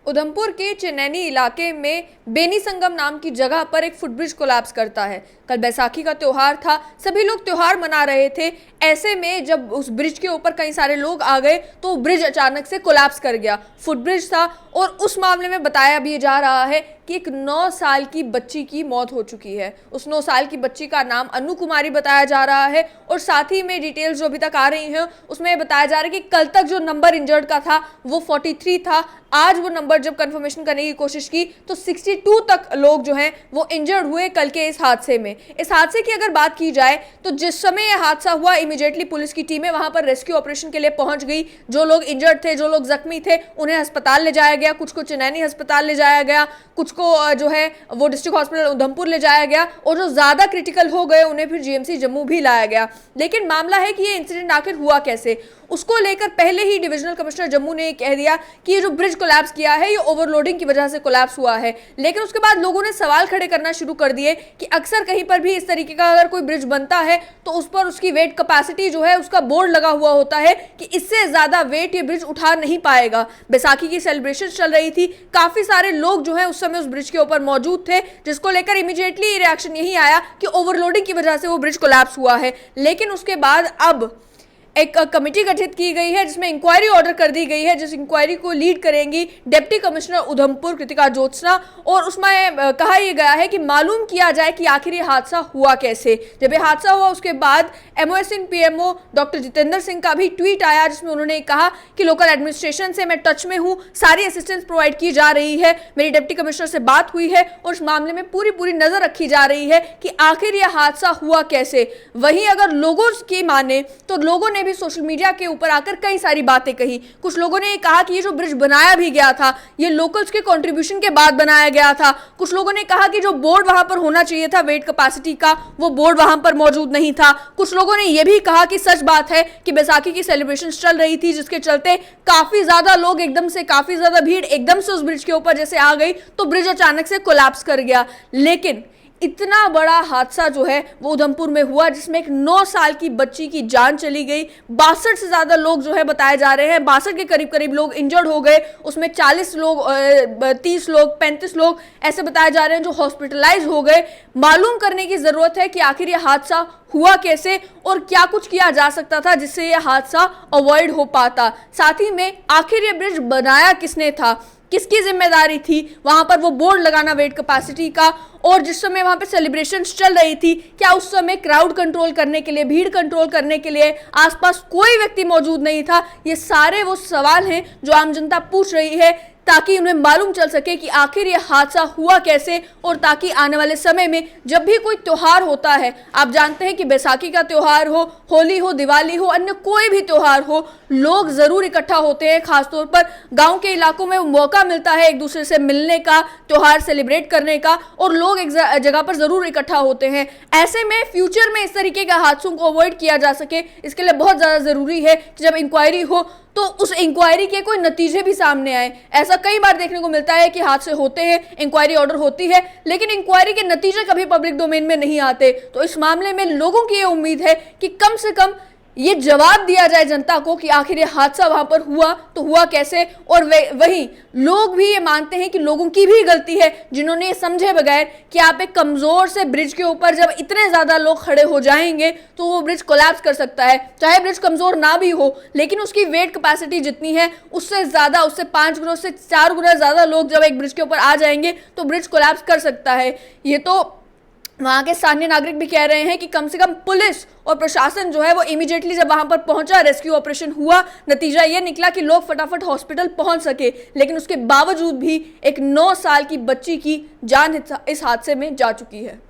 उधमपुर के चिनैनी इलाके में बेनी संगम नाम की जगह पर एक फुटब्रिज कोलैप्स करता है। कल बैसाखी का त्योहार था, सभी लोग त्योहार मना रहे थे। ऐसे में जब उस ब्रिज के ऊपर कई सारे लोग आ गए तो ब्रिज अचानक से कोलैप्स कर गया। फुटब्रिज था और उस मामले में बताया भी जा रहा है कि एक 9 साल की बच्ची की मौत हो चुकी है। उस 9 साल की बच्ची का नाम अनु कुमारी बताया जा रहा है और साथ ही में डिटेल्स जो अभी तक आ रही हैं उसमें बताया जा रहा है कि कल तक जो नंबर इंजर्ड का था वो 43 था। आज वो नंबर जब कंफर्मेशन करने की कोशिश की तो 62 तक लोग जो हैं वो इंजर्ड हुए कल के इस हादसे में। इस हादसे की अगर बात की जाए तो जिस समय यह हादसा हुआ इमीडिएटली पुलिस की टीमें वहां पर रेस्क्यू ऑपरेशन के लिए पहुंच गई। जो लोग इंजर्ड थे, जो लोग जख्मी थे, उन्हें अस्पताल ले जाया गया। कुछ को चिनैनी अस्पताल ले जाया गया, कुछ को जो है वो डिस्ट्रिक्ट हॉस्पिटल उधमपुर ले जाया गया और जो ज्यादा क्रिटिकल हो गए उन्हें फिर जीएमसी जम्मू भी लाया गया। लेकिन मामला है कि ये इंसिडेंट आखिर हुआ कैसे, उसको लेकर पहले ही डिविजनल कमिश्नर जम्मू ने कह दिया कि ये जो ब्रिज कोलैप्स किया है ये ओवरलोडिंग की वजह से कोलैप्स हुआ है। लेकिन उसके बाद लोगों ने सवाल खड़े करना शुरू कर दिए कि अक्सर कहीं पर भी इस तरीके का अगर कोई ब्रिज बनता है तो उस पर उसकी वेट कैपेसिटी जो है उसका बोर्ड लगा हुआ होता है कि इससे ज्यादा वेट ये ब्रिज उठा नहीं पाएगा। बैसाखी की सेलिब्रेशन चल रही थी, काफी सारे लोग जो है उस समय उस ब्रिज के ऊपर मौजूद थे, जिसको लेकर इमीडिएटली रिएक्शन यही आया कि ओवरलोडिंग की वजह से वो ब्रिज कोलैप्स हुआ है। लेकिन उसके बाद अब एक कमेटी गठित की गई है जिसमें इंक्वायरी ऑर्डर कर दी गई है, जिस इंक्वायरी को लीड करेंगी डिप्टी कमिश्नर उधमपुर कृतिका ज्योत्सना। और उसमें कहा यह गया है कि मालूम किया जाए कि आखिर ये हादसा हुआ कैसे। जब ये हादसा हुआ उसके बाद एमओएसएन पीएमओ डॉक्टर जितेंद्र सिंह का भी ट्वीट आया जिसमें उन्होंने कहा कि लोकल एडमिनिस्ट्रेशन से मैं टच में हूँ, सारी असिस्टेंस प्रोवाइड की जा रही है, मेरी डिप्टी कमिश्नर से बात हुई है और इस मामले में पूरी नजर रखी जा रही है कि आखिर यह हादसा हुआ कैसे। वहीं अगर लोगों की माने तो लोगों ने भी सोशल मीडिया के ऊपर आकर कई सारी बातें कही। कुछ लोगों ने कहा कि ये जो ब्रिज बनाया भी गया था ये लोकल्स के कंट्रीब्यूशन के बाद बनाया गया था। कुछ लोगों ने कहा कि जो बोर्ड वहां पर होना चाहिए था वेट कैपेसिटी का वो बोर्ड वहां पर मौजूद नहीं था। कुछ लोगों ने यह भी कहा कि सच बात है कि बैसाखी की सेलिब्रेशन चल रही थी जिसके चलते काफी ज्यादा लोग एकदम से, काफी ज्यादा भीड़ एकदम से उस ब्रिज के ऊपर जैसे आ गई तो ब्रिज अचानक से कोलैप्स कर गया। लेकिन इतना बड़ा हादसा जो है वो उधमपुर में हुआ जिसमें एक 9 साल की बच्ची की जान चली गई। 62 से ज्यादा लोग जो है बताए जा रहे हैं, 62 के करीब लोग इंजर्ड हो गए। उसमें 40 लोग, 30 लोग, 35 लोग ऐसे बताए जा रहे हैं जो हॉस्पिटलाइज हो गए। मालूम करने की जरूरत है कि आखिर यह हादसा हुआ कैसे और क्या कुछ किया जा सकता था जिससे यह हादसा अवॉइड हो पाता। साथ ही में आखिर यह ब्रिज बनाया किसने था, किसकी जिम्मेदारी थी वहां पर वो बोर्ड लगाना वेट कैपेसिटी का, और जिस समय वहां पे सेलिब्रेशंस चल रही थी क्या उस समय क्राउड कंट्रोल करने के लिए, भीड़ कंट्रोल करने के लिए आसपास कोई व्यक्ति मौजूद नहीं था। ये सारे वो सवाल हैं जो आम जनता पूछ रही है ताकि उन्हें मालूम चल सके कि आखिर यह हादसा हुआ कैसे, और ताकि आने वाले समय में जब भी कोई त्योहार होता है, आप जानते हैं कि बैसाखी का त्योहार हो, होली हो, दिवाली हो, अन्य कोई भी त्योहार हो, लोग जरूर इकट्ठा होते हैं। खासतौर पर गांव के इलाकों में मौका मिलता है एक दूसरे से मिलने का, त्योहार सेलिब्रेट करने का, और लोग एक जगह पर जरूर इकट्ठा होते हैं। ऐसे में फ्यूचर में इस तरीके के हादसों को अवॉइड किया जा सके, इसके लिए बहुत ज्यादा जरूरी है कि जब इंक्वायरी हो तो उस इंक्वायरी के कोई नतीजे भी सामने आए। ऐसा कई बार देखने को मिलता है कि हादसे होते हैं, इंक्वायरी ऑर्डर होती है, लेकिन इंक्वायरी के नतीजे कभी पब्लिक डोमेन में नहीं आते। तो इस मामले में लोगों की ये उम्मीद है कि कम से कम ये जवाब दिया जाए जनता को कि आखिर ये हादसा वहां पर हुआ तो हुआ कैसे। और वहीं लोग भी ये मानते हैं कि लोगों की भी गलती है जिन्होंने ये समझे बगैर कि आप एक कमजोर से ब्रिज के ऊपर जब इतने ज्यादा लोग खड़े हो जाएंगे तो वो ब्रिज कोलैप्स कर सकता है। चाहे ब्रिज कमजोर ना भी हो लेकिन उसकी वेट कैपेसिटी जितनी है उससे ज्यादा, उससे 5 गुना, उससे 4 गुना ज्यादा लोग जब एक ब्रिज के ऊपर आ जाएंगे तो ब्रिज कोलैप्स कर सकता है। ये तो वहां के स्थानीय नागरिक भी कह रहे हैं कि कम से कम पुलिस और प्रशासन जो है वो इमीडिएटली जब वहां पर पहुंचा, रेस्क्यू ऑपरेशन हुआ, नतीजा ये निकला कि लोग फटाफट हॉस्पिटल पहुंच सके। लेकिन उसके बावजूद भी एक 9 साल की बच्ची की जान इस हादसे में जा चुकी है।